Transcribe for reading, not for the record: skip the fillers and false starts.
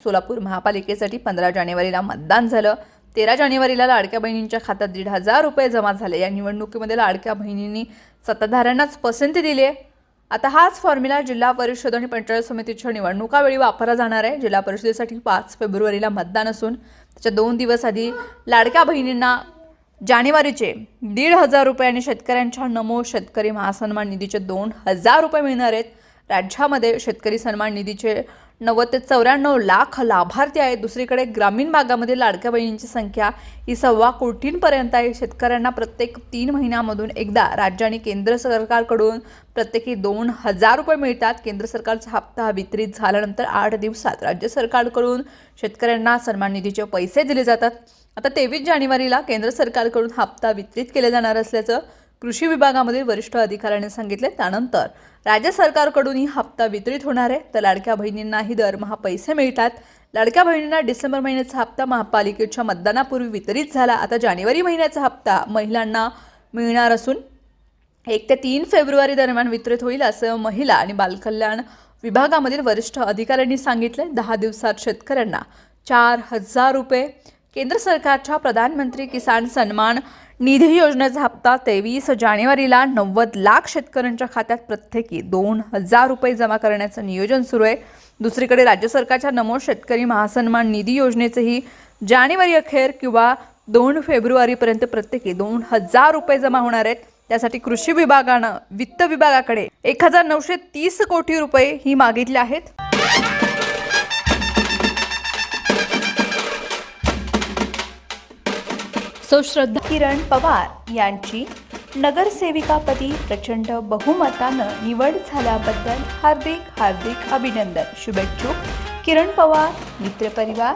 सोलापूर महापालिकेसाठी 15 जानेवारीला मतदान झालं। 13 जानेवारीला लाडक्या बहिणींच्या खात्यात 1,500 रुपये जमा झाले। या निवडणुकीमध्ये लाडक्या बहिणींनी सत्ताधाऱ्यांनाच पसंती दिली आहे। आता हाच फॉर्म्युला जिल्हा परिषद आणि पंचायत समितीच्या निवडणुकावेळी वापरला जाणार आहे। जिल्हा परिषदेसाठी 5 फेब्रुवारीला मतदान असून त्याच्या 2 दिवस आधी लाडक्या बहिणींना जानेवारीचे 1,500 रुपये आणि शेतकऱ्यांच्या नमो शेतकरी महासन्मान निधीचे 2,000 रुपये मिळणार आहेत। राज्यामध्ये शेतकरी सन्मान निधीचे 90 ते 94 लाख लाभार्थी आहेत। दुसरीकडे ग्रामीण भागामध्ये लाडक्या बहिणींची संख्या ही 1.25 कोटींपर्यंत आहे। शेतकऱ्यांना प्रत्येक 3 महिन्यांमधून एकदा राज्य आणि केंद्र सरकारकडून प्रत्येकी 2,000 रुपये मिळतात। केंद्र सरकारचा हप्ता वितरित झाल्यानंतर 8 दिवसात राज्य सरकारकडून शेतकऱ्यांना सन्मान निधीचे पैसे दिले जातात। आता 23 जानेवारीला केंद्र सरकारकडून हप्ता वितरित केले जाणार असल्याचं कृषी विभागामधील वरिष्ठ अधिकाऱ्यांनी सांगितले। त्यानंतर राज्य सरकारकडूनही हप्ता वितरित होणार आहे। तर लाडक्या बहिणींनाही दरमहा पैसे मिळतात। लाडक्या बहिणींना डिसेंबर महिन्याचा हप्ता महापालिकेच्या मतदानापूर्वी वितरित झाला। आता जानेवारी महिन्याचा हप्ता महिलांना मिळणार असून 1 ते 3 फेब्रुवारी दरम्यान वितरित होईल असं महिला आणि बालकल्याण विभागामधील वरिष्ठ अधिकाऱ्यांनी सांगितले। 10 दिवसात शेतकऱ्यांना 4,000 रुपये। केंद्र सरकारच्या प्रधानमंत्री किसान सन्मान निधी योजनेचा हप्ता 23 जानेवारीला 90 लाख शेतकऱ्यांच्या खात्यात प्रत्येकी 2,000 रुपये जमा करण्याचं नियोजन सुरू आहे। दुसरीकडे राज्य सरकारच्या नमो शेतकरी महासन्मान निधी योजनेचेही जानेवारी अखेर किंवा 2 फेब्रुवारीपर्यंत प्रत्येकी 2,000 रुपये जमा होणार आहेत। त्यासाठी कृषी विभागानं वित्त विभागाकडे 1,930 कोटी रुपये ही मागितले आहेत। श्रद्धा किरण पवार यांची नगरसेविकापदी प्रचंड बहुमतानं निवड झाल्याबद्दल हार्दिक अभिनंदन। शुभेच्छुक किरण पवार, मित्रपरिवार।